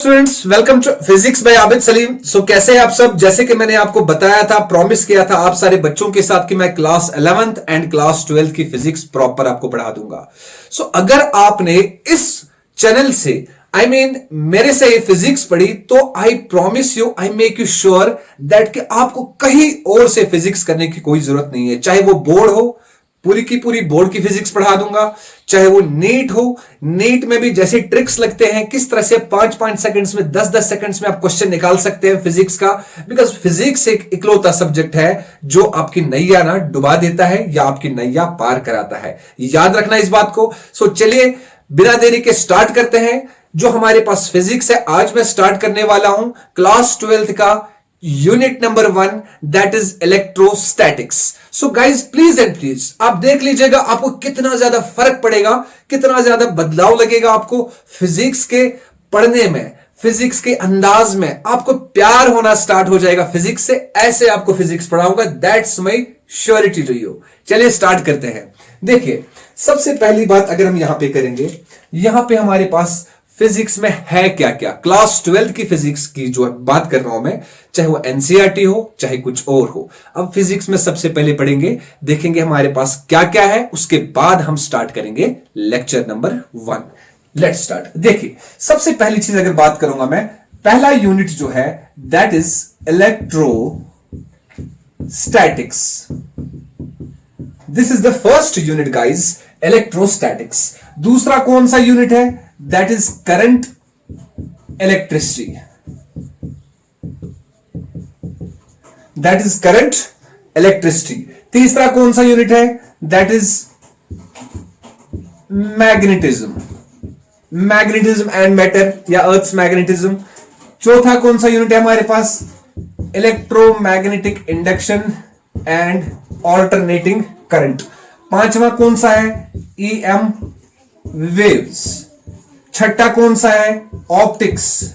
Students welcome to physics by Abid Salim. कैसे हैं आप सब। जैसे कि मैंने आपको बताया था, प्रॉमिस किया था आप सारे बच्चों के साथ कि मैं class 11th and class 12th की फिजिक्स प्रॉपर आपको पढ़ा दूंगा। अगर आपने इस चैनल से मेरे से फिजिक्स पढ़ी तो I promise you, I make you sure that कि आपको कहीं और से फिजिक्स करने की कोई जरूरत नहीं है। चाहे वो बोर्ड हो, पूरी की पूरी बोर्ड की फिजिक्स पढ़ा दूंगा, चाहे वो नीट हो, नीट में भी जैसे ट्रिक्स लगते हैं, किस तरह से 5-5 सेकंड्स में 10-10 सेकंड्स में आप क्वेश्चन निकाल सकते हैं फिजिक्स का। बिकॉज फिजिक्स एक इकलौता सब्जेक्ट है जो आपकी नैया ना डुबा देता है या आपकी नैया पार कराता है। याद रखना इस बात को। चलिए बिना देरी के स्टार्ट करते हैं। जो हमारे पास फिजिक्स है, आज मैं स्टार्ट करने वाला हूं क्लास 12th का unit number 1, that is electrostatics. So guys please and please आप देख लीजिएगा, आपको कितना ज्यादा फर्क पड़ेगा, कितना ज्यादा बदलाव लगेगा आपको फिजिक्स के पढ़ने में, फिजिक्स के अंदाज में। आपको प्यार होना स्टार्ट हो जाएगा फिजिक्स से। ऐसे आपको फिजिक्स पढ़ाऊंगा, that's my surety to you. चलिए स्टार्ट करते हैं। देखिए सबसे पहली बात अगर हम यहां पे करेंगे, यहां पे हमारे पास फिजिक्स में है क्या क्या। क्लास 12th की फिजिक्स की जो बात कर रहा हूं मैं, चाहे वो एनसीईआरटी हो चाहे कुछ और हो। अब फिजिक्स में सबसे पहले पढ़ेंगे, देखेंगे हमारे पास क्या क्या है, उसके बाद हम स्टार्ट करेंगे लेक्चर नंबर 1। Let's start. देखिए सबसे पहली चीज अगर बात करूंगा मैं, पहला यूनिट जो है that is electrostatics. This is the first unit guys, electrostatics. दूसरा कौन सा यूनिट है, that is current electricity. That is current electricity. तीसरा कौन सा यूनिट है, that is magnetism, magnetism and matter या अर्थ्स मैग्नेटिज्म। चौथा कौन सा यूनिट है हमारे पास, electromagnetic induction and alternating current. पांचवा कौन सा है, ईएम वेव्स। छठा कौन सा है, ऑप्टिक्स।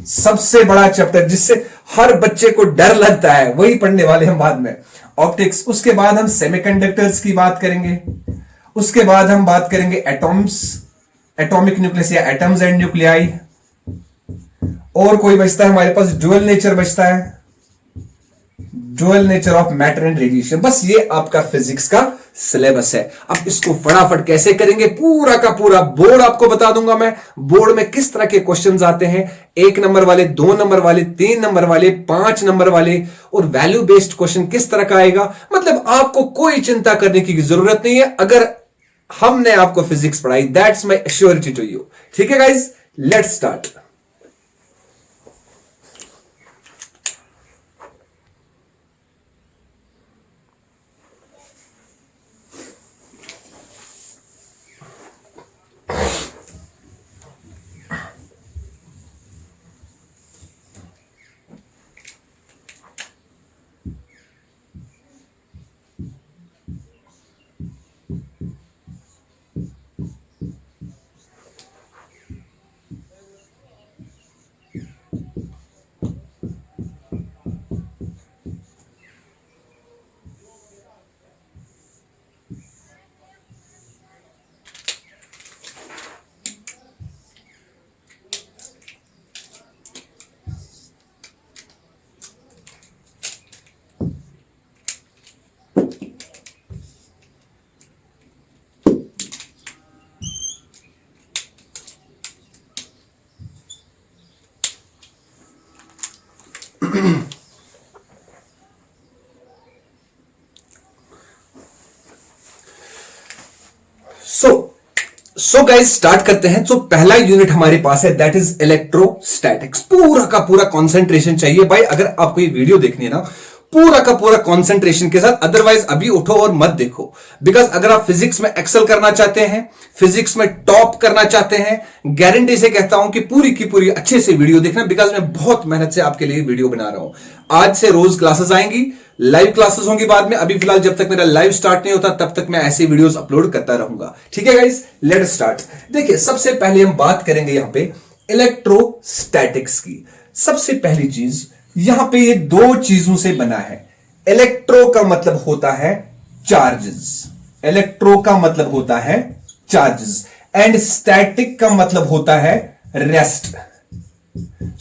सबसे बड़ा चैप्टर जिससे हर बच्चे को डर लगता है, वही पढ़ने वाले हम बाद में, ऑप्टिक्स। उसके बाद हम सेमीकंडक्टर्स की बात करेंगे। उसके बाद हम बात करेंगे एटॉम्स, एटॉमिक न्यूक्लियस या एटम्स एंड न्यूक्लियाई। और कोई बचता है हमारे पास, ड्यूअल नेचर बचता है, dual nature of matter and radiation. बस ये आपका फिजिक्स का सिलेबस है। अब इसको फटाफट कैसे करेंगे, पूरा का पूरा बोर्ड आपको बता दूंगा मैं। बोर्ड में किस तरह के क्वेश्चंस आते हैं, 1 नंबर वाले, 2 नंबर वाले, 3 नंबर वाले, 5 नंबर वाले, और वैल्यू बेस्ड क्वेश्चन किस तरह का आएगा। मतलब आपको कोई चिंता करने की जरूरत नहीं है अगर हमने आपको फिजिक्स पढ़ाई, that's my assurity to you. ठीक है guys, let's start. So guys start करते हैं। पहला यूनिट हमारे पास है दैट इज इलेक्ट्रोस्टैटिक्स। पूरा का पूरा कंसंट्रेशन चाहिए भाई। अगर आपको ये वीडियो देखनी है ना, पूरा का पूरा कंसंट्रेशन के साथ, अदरवाइज अभी उठो और मत देखो। बिकॉज अगर आप फिजिक्स में एक्सेल करना चाहते हैं, फिजिक्स में टॉप करना चाहते हैं, गारंटी से कहता हूं कि पूरी की पूरी अच्छे से वीडियो देखना। बिकॉज मैं बहुत मेहनत से आपके लिए वीडियो बना रहा हूं। आज से रोज क्लासेस आएंगी, लाइव क्लासेस होंगी बाद में। अभी फिलहाल जब तक मेरा लाइव स्टार्ट नहीं होता तब तक मैं ऐसे वीडियोस अपलोड करता रहूंगा। ठीक है गाइस, लेट्स स्टार्ट। देखिए सबसे पहले हम बात करेंगे यहां पे इलेक्ट्रोस्टैटिक्स की। सबसे पहली चीज, यहां पे ये 2 चीजों से बना है। इलेक्ट्रो का मतलब होता है चार्जेस, इलेक्ट्रो का मतलब होता है चार्जेस, एंड स्टैटिक का मतलब होता है रेस्ट।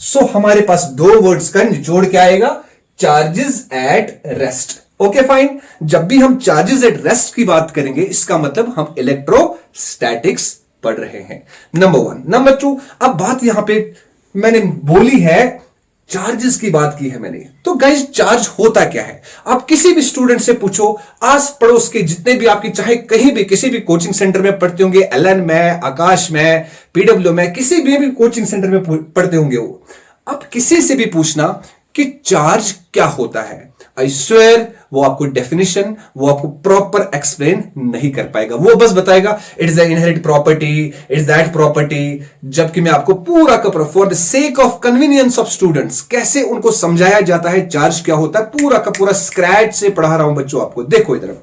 सो हमारे पास दो वर्ड्स का निचोड़ क्या आएगा, charges at rest. Okay fine. जब भी हम चार्जेस एट रेस्ट की बात करेंगे इसका मतलब हम इलेक्ट्रोस्टैटिक्स पढ़ रहे हैं। Number one. नंबर टू, अब बात यहां पे मैंने बोली है, चार्जेस की बात की है मैंने, तो गाइस चार्ज होता क्या है? आप किसी भी स्टूडेंट से पूछो, आस पड़ोस के जितने भी आपकी चाहे कहीं भी किसी भी कोचिंग सेंटर में पढ़ते होंगे, एलन में, आकाश में, पीडब्ल्यू में, किसी भी कोचिंग सेंटर में पढ़ते होंगे वो, अब किसी से भी पूछना कि चार्ज क्या होता है, आई स्वेयर वो आपको डेफिनेशन, वो आपको प्रॉपर एक्सप्लेन नहीं कर पाएगा। वो बस बताएगा it's the inherit property, it's that property, जबकि मैं आपको पूरा का पूरा for the sake of convenience of students कैसे उनको समझाया जाता है चार्ज क्या होता है, पूरा का पूरा स्क्रैच से पढ़ा रहा हूं बच्चों आपको। देखो इधर।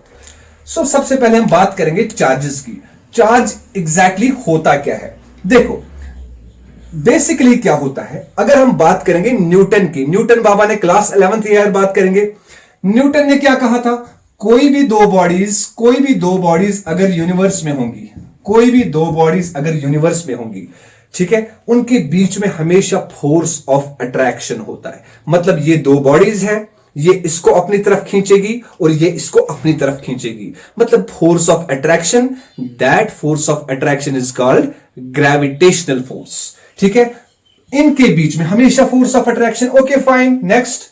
सो सबसे पहले हम बात करेंगे चार्जेस की। चार्ज एग्जैक्टली होता क्या है? देखो बेसिकली क्या होता है, अगर हम बात करेंगे न्यूटन की, न्यूटन बाबा ने क्लास 11th ईयर बात करेंगे, न्यूटन ने क्या कहा था, कोई भी दो बॉडीज अगर यूनिवर्स में होंगी, कोई भी दो बॉडीज अगर यूनिवर्स में होंगी, ठीक है, उनके बीच में हमेशा फोर्स ऑफ अट्रैक्शन होता है। मतलब ये दो बॉडीज है, ये इसको अपनी तरफ खींचेगी और ये इसको अपनी तरफ खींचेगी, मतलब force of attraction. That force of attraction is called gravitational force. ठीक है, इनके बीच में हमेशा force of attraction. Okay fine, next.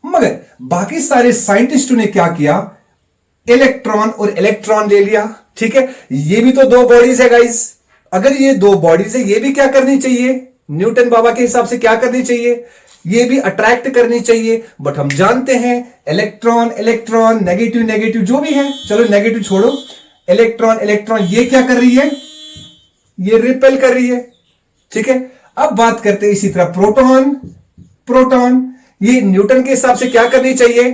मगर बाकी सारे साइंटिस्टों ने क्या किया, इलेक्ट्रॉन और इलेक्ट्रॉन ले लिया। ठीक है, ये भी तो दो बॉडीज है गाइस, अगर ये दो बॉडीज है, ये भी क्या करनी चाहिए, न्यूटन बाबा के हिसाब से क्या करनी चाहिए, ये भी अट्रैक्ट करनी चाहिए। बट हम जानते हैं इलेक्ट्रॉन इलेक्ट्रॉन, नेगेटिव नेगेटिव जो भी है, चलो नेगेटिव छोड़ो, इलेक्ट्रॉन इलेक्ट्रॉन ये क्या कर रही है, ये रिपेल कर रही है। ठीक है, अब बात करते हैं इसी तरह प्रोटॉन प्रोटॉन, ये न्यूटन के हिसाब से क्या करनी चाहिए,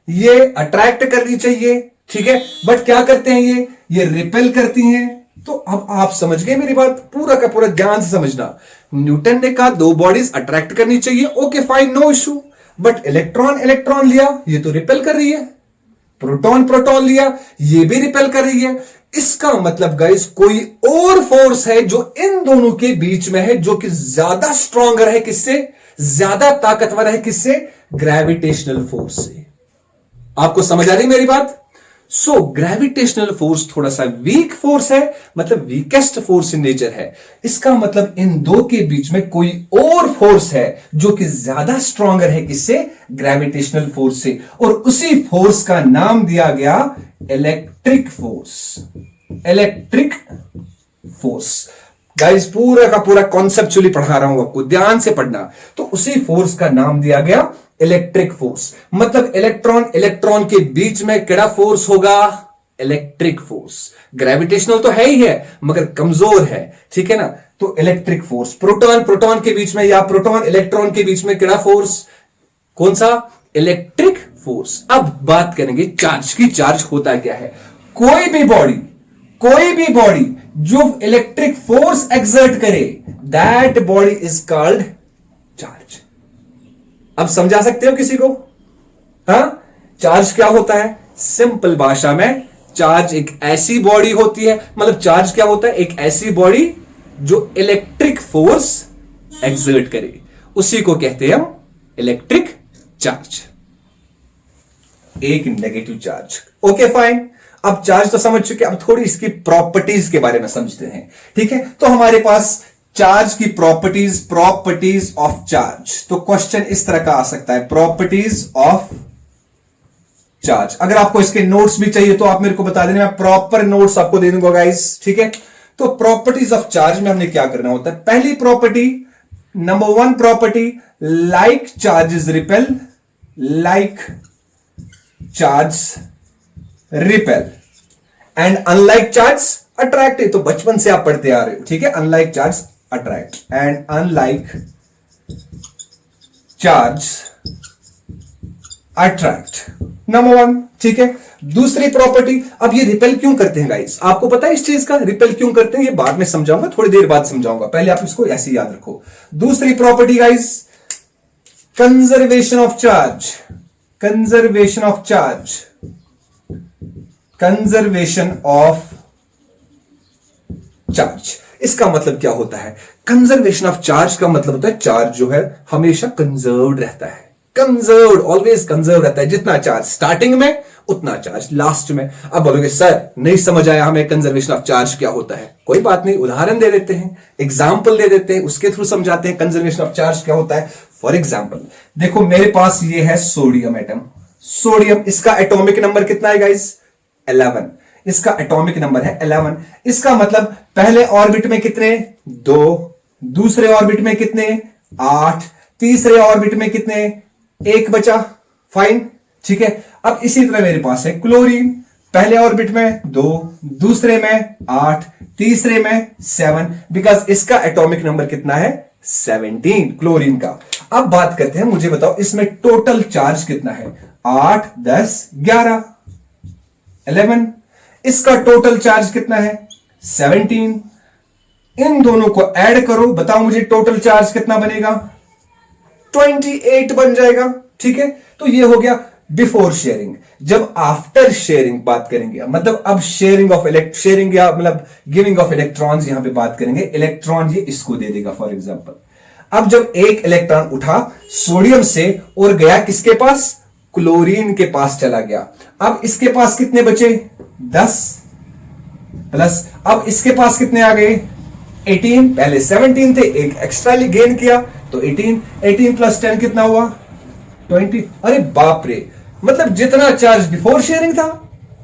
ये अट्रैक्ट करनी चाहिए। ठीक है, बट क्या करते हैं ये रिपेल करती हैं। तो अब आप समझ गए मेरी बात, पूरा का पूरा ध्यान से समझना। न्यूटन ने कहा दो बॉडीज अट्रैक्ट करनी चाहिए, okay fine, no issue, but electron electron लिया, ये तो रिपेल कर रही है। प्रोटॉन प्रोटॉन लिया, ये भी रिपेल कर रही है। इसका मतलब गाइस कोई और फोर्स है जो इन दोनों के बीच में है, जो कि ज्यादा स्ट्रॉन्गर है, किससे, ज्यादा ताकतवर है, किससे, ग्रेविटेशनल फोर्स से। आपको समझ आ रही मेरी बात? सो ग्रेविटेशनल फोर्स थोड़ा सा वीक फोर्स है, मतलब वीकेस्ट फोर्स इन नेचर है। इसका मतलब इन दो के बीच में कोई और फोर्स है जो कि ज्यादा स्ट्रॉन्गर है, किससे, ग्रेविटेशनल फोर्स से, और उसी फोर्स का नाम दिया गया electric force. Electric force guys, पूरा का पूरा कॉन्सेप्चुअली पढ़ा रहा हूं आपको, ध्यान से पढ़ना। तो उसी फोर्स का नाम दिया गया इलेक्ट्रिक फोर्स। मतलब इलेक्ट्रॉन इलेक्ट्रॉन के बीच में केड़ा फोर्स होगा, इलेक्ट्रिक फोर्स। ग्रेविटेशनल तो है ही है मगर कमजोर है, ठीक है ना, तो इलेक्ट्रिक फोर्स। प्रोटॉन प्रोटॉन के बीच में या प्रोटॉन इलेक्ट्रॉन के बीच में केड़ा फोर्स, कौन सा, इलेक्ट्रिक फोर्स। अब बात करेंगे चार्ज की। चार्ज होता क्या है, कोई भी बॉडी जो इलेक्ट्रिक फोर्स एक्सर्ट करे, that body is called charge. अब समझा सकते हो किसी को? हाँ, चार्ज क्या होता है, सिंपल भाषा में चार्ज एक ऐसी बॉडी होती है, मतलब चार्ज क्या होता है, एक ऐसी बॉडी जो इलेक्ट्रिक फोर्स एक्सर्ट करे, उसी को कहते हैं हम इलेक्ट्रिक चार्ज। एक नेगेटिव चार्ज। ओके फाइन, अब चार्ज तो समझ चुके, अब थोड़ी इसकी प्रॉपर्टीज के बारे में समझते हैं। ठीक है, तो हमारे पास चार्ज की प्रॉपर्टीज ऑफ चार्ज। तो क्वेश्चन इस तरह का आ सकता है, प्रॉपर्टीज ऑफ चार्ज। अगर आपको इसके नोट्स भी चाहिए तो आप मेरे को बता देना, मैं प्रॉपर नोट्स आपको दे दूंगा गाइस। ठीक है, तो प्रॉपर्टीज ऑफ चार्ज में हमने क्या करना होता है, पहली property, number one property, like charges repel, like charge repel and unlike charge attract. तो बचपन से आप पढ़ते आ रहे हो, ठीक है, unlike charge attract and unlike charge attract, number one. ठीक है, दूसरी प्रॉपर्टी, अब ये रिपेल क्यों करते हैं गाइस, आपको पता है इस चीज का, रिपेल क्यों करते हैं, ये बाद में समझाऊंगा, थोड़ी देर बाद समझाऊंगा, पहले आप इसको ऐसे याद रखो। दूसरी property guys, conservation of charge, conservation of charge, conservation of charge. इसका मतलब क्या होता है? कंजर्वेशन ऑफ चार्ज का मतलब होता है चार्ज जो है हमेशा कंजर्व्ड रहता है, कंजर्व्ड, ऑलवेज कंजर्व रहता है। जितना चार्ज स्टार्टिंग में उतना चार्ज लास्ट में। अब बोलोगे सर नहीं समझ आया हमें कंजर्वेशन ऑफ चार्ज क्या होता है। कोई बात नहीं, उदाहरण दे देते हैं, एग्जाम्पल दे देते हैं, उसके थ्रू समझाते हैं कंजर्वेशन ऑफ चार्ज क्या होता है। फॉर एग्जाम्पल देखो मेरे पास ये है सोडियम एटम, सोडियम, इसका एटॉमिक नंबर कितना है गाइस? 11। इसका एटॉमिक नंबर है 11। इसका मतलब पहले ऑर्बिट में कितने? 2, दूसरे ऑर्बिट में कितने? 8, तीसरे ऑर्बिट में कितने? 1 बचा। फाइन, ठीक है। अब इसी तरह मेरे पास है क्लोरीन, पहले ऑर्बिट में 2, दूसरे में 8, तीसरे में 7, बिकॉज इसका एटॉमिक नंबर कितना है? 17 क्लोरीन का। अब बात करते हैं, मुझे बताओ इसमें टोटल चार्ज कितना है? 8, 10, 11, 11। इसका टोटल चार्ज कितना है? 17। इन दोनों को ऐड करो, बताओ मुझे टोटल चार्ज कितना बनेगा? 28 बन जाएगा, ठीक है। तो ये हो गया बिफोर शेयरिंग। जब आफ्टर शेयरिंग बात करेंगे, मतलब अब शेयरिंग या मतलब गिविंग ऑफ इलेक्ट्रॉन्स यहां पे बात करेंगे। इलेक्ट्रॉन ये इसको दे देगा फॉर एग्जांपल। अब जब एक इलेक्ट्रॉन उठा सोडियम से और गया किसके पास? क्लोरीन के पास चला गया। अब इसके पास कितने बचे? 10 प्लस, अब इसके पास कितने आ गए? 18। पहले 17 थे, एक एक्स्ट्रा गेन किया तो 18, 18 प्लस 10 कितना हुआ? 20। अरे बाप रे, मतलब जितना चार्ज बिफोर शेयरिंग था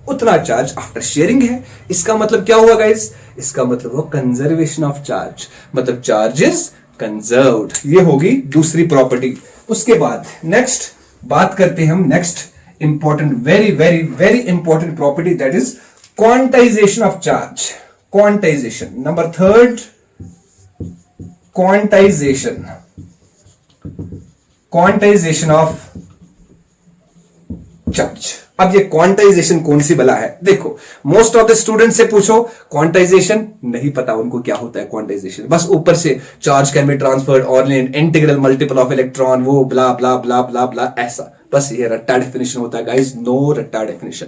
उतना चार्ज आफ्टर शेयरिंग है। इसका मतलब क्या हुआ गाइस? इसका मतलब हुआ कंजर्वेशन ऑफ चार्ज, मतलब चार्ज इज कंजर्व्ड। ये होगी दूसरी प्रॉपर्टी। उसके बाद नेक्स्ट बात करते हैं हम, next important, very very very important property, that is quantization of charge. Quantization number 3, quantization, quantization of charge. अब ये क्वांटाइजेशन कौन सी बला है? देखो मोस्ट ऑफ द स्टूडेंट से पूछो क्वांटाइजेशन नहीं पता उनको क्या होता है क्वांटाइजेशन। बस ऊपर से चार्ज कैन बी ट्रांसफर्ड और इंटीग्रल मल्टीपल ऑफ इलेक्ट्रॉन, वो ब्ला ब्ला ब्ला ब्ला ब्ला, ऐसा बस ये रट्टा डेफिनेशन होता है गाइस। नो रट्टा डेफिनेशन।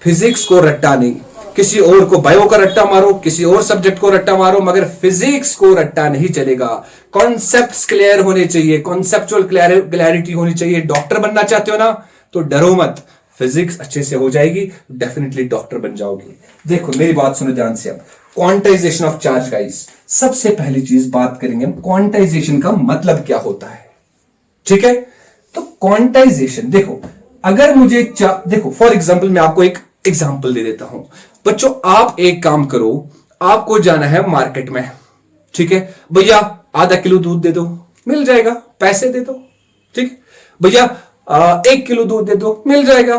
फिजिक्स को रट्टा नहीं, किसी और को बायो का रट्टा मारो, किसी और सब्जेक्ट को रट्टा मारो, मगर फिजिक्स को रट्टा नहीं चलेगा। कॉन्सेप्ट्स क्लियर होने चाहिए, कॉन्सेप्चुअल क्लैरिटी होनी चाहिए। डॉक्टर बनना चाहते हो ना तो डरो मत, फिजिक्स अच्छे से हो जाएगी, डेफिनेटली डॉक्टर बन जाओगे। देखो मेरी बात सुनो ध्यान से। अब क्वांटाइजेशन ऑफ चार्ज गाइस, सबसे पहली चीज बात करेंगे हम क्वांटाइजेशन का मतलब क्या होता है, ठीक है। तो क्वांटाइजेशन देखो, अगर मुझे देखो फॉर एग्जाम्पल मैं आपको एक एग्जाम्पल दे देता हूं। बच्चों आप एक काम करो, आपको जाना है मार्केट में, ठीक है। भैया आधा किलो दूध दे दो, मिल जाएगा, पैसे दे दो, ठीक है। भैया 1 किलो दूध दे दो, मिल जाएगा।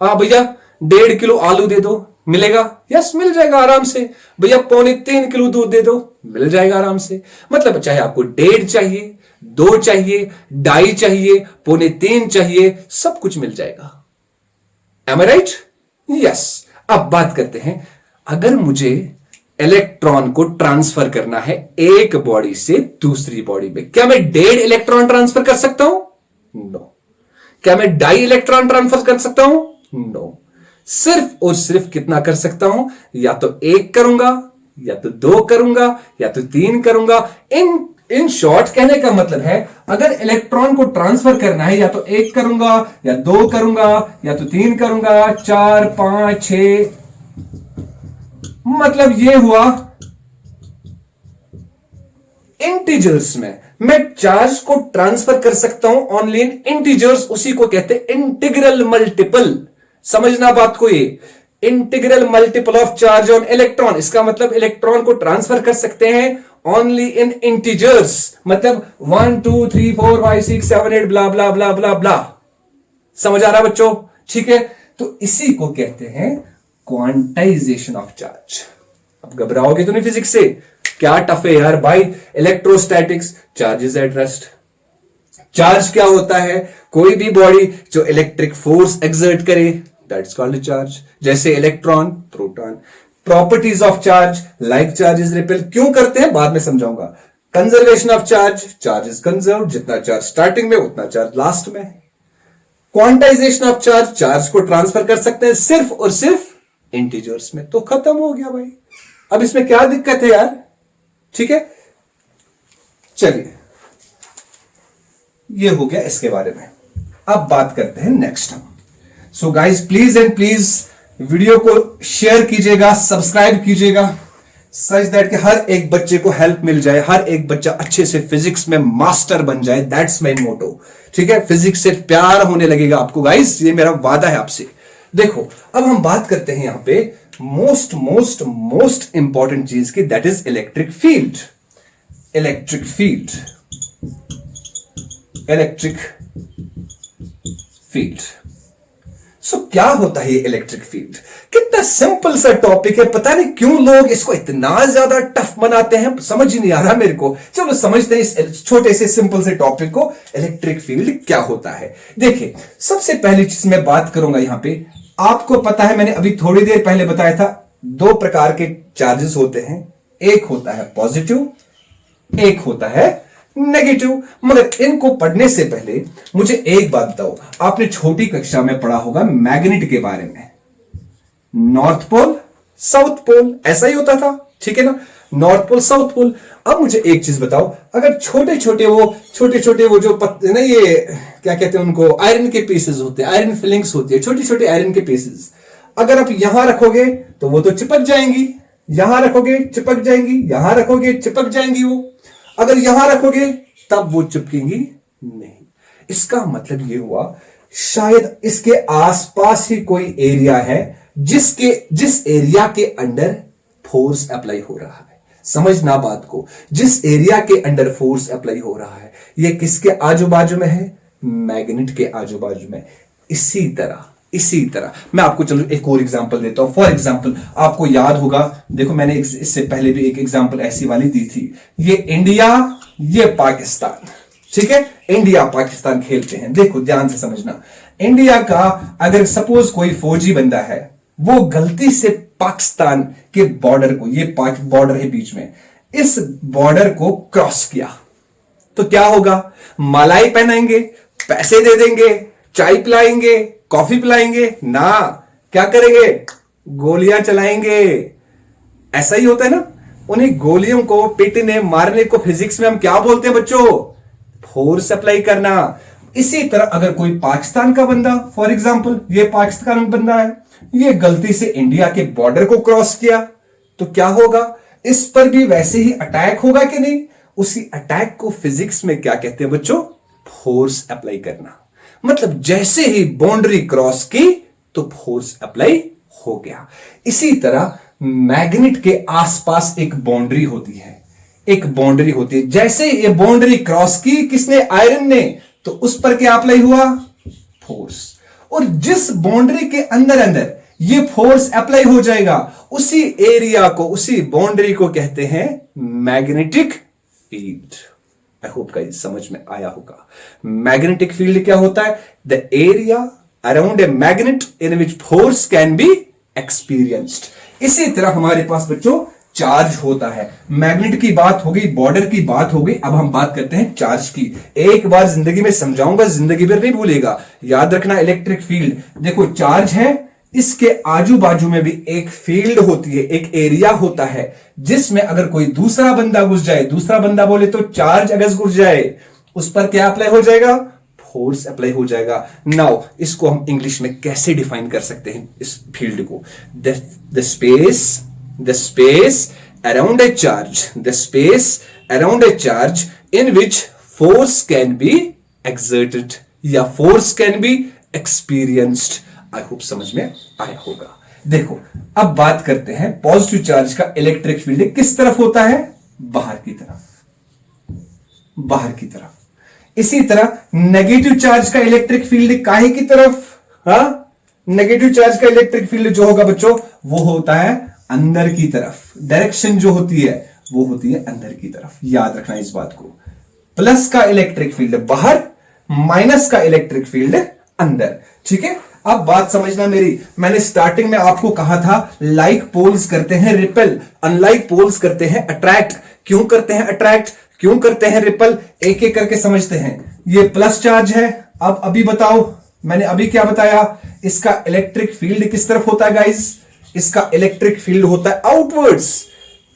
भैया 1.5 किलो आलू दे दो, मिलेगा? यस मिल जाएगा आराम से। भैया 3.25 किलो दूध दे दो, मिल जाएगा आराम से। मतलब चाहे आपको 1.5 चाहिए, 2 चाहिए, 2.5 चाहिए, 3.25 चाहिए, सब कुछ मिल जाएगा। Am I right? यस। अब बात करते हैं, अगर मुझे इलेक्ट्रॉन को ट्रांसफर करना है एक बॉडी से दूसरी बॉडी में, क्या मैं 1.5 इलेक्ट्रॉन ट्रांसफर कर सकता हूं? नो। क्या मैं 2.5 इलेक्ट्रॉन ट्रांसफर कर सकता हूं? नो। सिर्फ और सिर्फ कितना कर सकता हूं? या तो 1 करूंगा, या तो 2 करूंगा, या तो 3 करूंगा। इन शॉर्ट कहने का मतलब है, अगर इलेक्ट्रॉन को ट्रांसफर करना है या तो 1 करूंगा, या 2 करूंगा, या तो 3 करूंगा, 4, 5, 6, मतलब ये हुआ इंटीजर्स में। मैं चार्ज को ट्रांसफर कर सकता हूं ओनली इन इंटीजर्स, उसी को कहते हैं इंटीग्रल मल्टीपल। समझना बात को, ये integral multiple of charge on electron, इसका मतलब इलेक्ट्रॉन को ट्रांसफर कर सकते हैं ओनली इन इंटीजर्स, मतलब 1 2 3 4 5 6 7 8 ब्ला ब्ला ब्ला ब्ला ब्ला। समझ आ रहा बच्चों? ठीक है। तो इसी को कहते हैं क्वांटाइजेशन ऑफ चार्ज। अब घबराओगे तो नहीं फिजिक्स से, क्या टफ है यार भाई। Electrostatics, charges at rest. Charge क्या होता है? कोई भी बॉडी जो इलेक्ट्रिक फोर्स एक्सर्ट करे, दैट्स कॉल्ड चार्ज। जैसे electron, proton. Properties of charge, like charge is repel. क्यों करते हैं बाद में समझाऊंगा। Conservation of charge, charge is conserve, जितना चार्ज स्टार्टिंग में उतना चार्ज लास्ट में। क्वांटाइजेशन ऑफ चार्ज, चार्ज को ट्रांसफर कर सकते हैं सिर्फ और सिर्फ इंटीजर्स में। तो खत्म हो गया भाई, अब इसमें क्या दिक्कत है यार? ठीक है, चलिए ये हो गया इसके बारे में। अब बात करते हैं नेक्स्ट हम। So guys please and please video को शेयर कीजिएगा, सब्सक्राइब कीजिएगा, सच दैट कि हर एक बच्चे को हेल्प मिल जाए, हर एक बच्चा अच्छे से फिजिक्स में मास्टर बन जाए। दैट्स माय मोटो। ठीक है, फिजिक्स से प्यार होने लगेगा आपको गाइज, ये मेरा वादा है आपसे। देखो अब हम बात करते हैं यहां पे मोस्ट मोस्ट मोस्ट इंपॉर्टेंट चीज की, that is electric field. Electric field, electric field. So क्या होता है ये इलेक्ट्रिक फील्ड? कितना सिंपल सा टॉपिक है, पता नहीं क्यों लोग इसको इतना ज्यादा टफ बनाते हैं, समझ ही नहीं आ रहा मेरे को। चलो समझते हैं इस छोटे से सिंपल से टॉपिक को, इलेक्ट्रिक फील्ड क्या होता है। देखिए सबसे पहली चीज मैं बात करूंगा यहां पे, आपको पता है मैंने अभी थोड़ी देर पहले बताया था, दो प्रकार के चार्जेस होते हैं, एक होता है पॉजिटिव, एक होता है नेगेटिव। मगर इनको पढ़ने से पहले मुझे एक बात बताओ, आपने छोटी कक्षा में पढ़ा होगा मैग्नेट के बारे में, नॉर्थ पोल साउथ पोल, ऐसा ही होता था, ठीक है ना, नॉर्थ पोल साउथ पोल। अब मुझे एक चीज बताओ, अगर छोटे छोटे वो जो ना ये क्या कहते हैं उनको, आयरन के पीसेस होते हैं, आयरन फिलिंग्स होती है, छोटे छोटे आयरन के पीसेस, अगर आप यहां रखोगे तो वो तो चिपक जाएंगी, यहां रखोगे चिपक जाएंगी, यहां रखोगे चिपक जाएंगी, वो अगर यहां रखोगे तब वो चिपकेंगी नहीं। इसका मतलब ये हुआ शायद इसके आसपास ही कोई एरिया है जिस एरिया के अंडर फोर्स अप्लाई हो रहा है। समझना बात को, जिस एरिया के अंडर फोर्स अप्लाई हो रहा है, ये किसके आजू बाजू में है? मैग्नेट के आजू बाजू में। इसी तरह मैं आपको चलो एक और एग्जांपल देता हूं। फॉर एग्जांपल आपको याद होगा, देखो मैंने इससे पहले भी एक एग्जांपल ऐसी वाली दी थी, ये इंडिया ये पाकिस्तान, ठीक है, इंडिया पाकिस्तान खेलते हैं। देखो ध्यान से समझना, इंडिया का अगर सपोज कोई फौजी बंदा है, वो गलती से पाकिस्तान के बॉर्डर को, ये बॉर्डर है बीच में, इस बॉर्डर को क्रॉस किया तो क्या होगा? मलाई पहनाएंगे, पैसे दे देंगे, चाय पिलाएंगे, कॉफी पिलाएंगे ना, क्या करेंगे? गोलियां चलाएंगे। ऐसा ही होता है ना, उन्हीं गोलियों को पीटने मारने को फिजिक्स में हम क्या बोलते हैं बच्चों? फोर्स अप्लाई करना। इसी तरह अगर कोई पाकिस्तान का बंदा, फॉर एग्जांपल ये पाकिस्तान का बंदा है, ये गलती से इंडिया के बॉर्डर को क्रॉस किया तो क्या होगा? इस पर भी वैसे ही अटैक होगा कि नहीं? उसी अटैक को फिजिक्स में क्या कहते हैं बच्चों? फोर्स अप्लाई करना। मतलब जैसे ही बाउंड्री क्रॉस की तो फोर्स अप्लाई हो गया। इसी तरह मैग्नेट के आसपास एक बाउंड्री होती है, एक बाउंड्री होती है, जैसे ये बाउंड्री क्रॉस की किसने? आयरन ने, तो उस पर क्या अप्लाई हुआ? फोर्स। और जिस बाउंड्री के अंदर अंदर ये फोर्स अप्लाई हो जाएगा, उसी एरिया को, उसी बाउंड्री को कहते हैं magnetic field. I hope guys समझ में आया होगा। मैग्नेटिक फील्ड क्या होता है? The area around a magnet in which force can be experienced. इसी तरह हमारे पास बच्चों चार्ज होता है। मैग्नेट की बात हो गई, बॉर्डर की बात हो गई, अब हम बात करते हैं चार्ज की। एक बार जिंदगी में समझाऊंगा, जिंदगी भर नहीं भूलेगा, याद रखना। इलेक्ट्रिक फील्ड, देखो चार्ज है, इसके आजू बाजू में भी एक फील्ड होती है, एक एरिया होता है, जिसमें अगर कोई दूसरा बंदा घुस जाए, दूसरा बंदा बोले तो चार्ज अगर घुस जाए, उस पर क्या अप्लाई हो जाएगा? फोर्स अप्लाई हो जाएगा। नाउ इसको हम इंग्लिश में कैसे डिफाइन कर सकते हैं इस फील्ड को? The space around a charge, the space around a charge in which force can be exerted या force can be experienced. I hope समझ में आया होगा। देखो अब बात करते हैं पॉजिटिव चार्ज का इलेक्ट्रिक फील्ड किस तरफ होता है? बाहर की तरफ, बाहर की तरफ। इसी तरह नेगेटिव चार्ज का इलेक्ट्रिक फील्ड काहे की तरफ? हाँ, नेगेटिव चार्ज का इलेक्ट्रिक फील्ड जो होगा बच्चों, वो होता है अंदर की तरफ। डायरेक्शन जो होती है वो होती है अंदर की तरफ, याद रखना इस बात को। प्लस का इलेक्ट्रिक फील्ड बाहर, माइनस का इलेक्ट्रिक फील्ड अंदर, ठीक है। अब बात समझना मेरी, मैंने स्टार्टिंग में आपको कहा था लाइक पोल्स करते हैं रिपेल, अनलाइक पोल्स करते हैं अट्रैक्ट। क्यों करते हैं अट्रैक्ट, क्यों करते हैं रिपेल? एक एक करके समझते हैं। ये प्लस चार्ज है, अब अभी बताओ, मैंने अभी क्या बताया? इसका इलेक्ट्रिक फील्ड किस तरफ होता है गाइस? इसका इलेक्ट्रिक फील्ड होता है आउटवर्ड्स।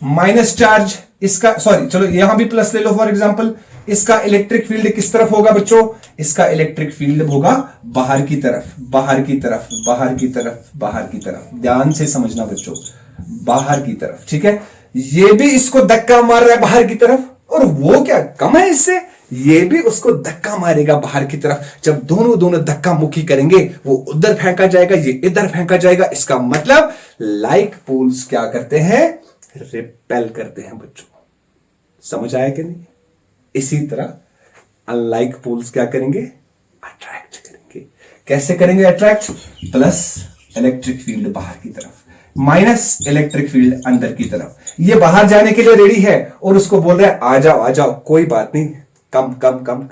माइनस चार्ज इसका, सॉरी चलो यहां भी प्लस ले लो फॉर एग्जांपल, इसका इलेक्ट्रिक फील्ड किस तरफ होगा बच्चों, इसका इलेक्ट्रिक फील्ड होगा बाहर की तरफ, बाहर की तरफ, बाहर की तरफ, बाहर की तरफ। ध्यान से समझना बच्चों, बाहर की तरफ, ठीक है। ये भी इसको धक्का मार रहा है बाहर की तरफ, और वो क्या कम है इससे, ये भी उसको धक्का मारेगा बाहर की तरफ। जब दोनों धक्का मुक्की करेंगे, वो उधर फेंका जाएगा, ये इधर फेंका जाएगा। इसका मतलब लाइक पोल्स क्या करते हैं, रिपेल करते हैं बच्चों। समझ आया कि नहीं? इसी तरह अनलाइक पोल्स क्या करेंगे, अट्रैक्ट करेंगे। कैसे करेंगे अट्रैक्ट, प्लस इलेक्ट्रिक फील्ड बाहर की तरफ, माइनस इलेक्ट्रिक फील्ड अंदर की तरफ। ये बाहर जाने के लिए रेडी है और उसको बोल रहा है आ जाओ आ जाओ, कोई बात नहीं, कम कम कम।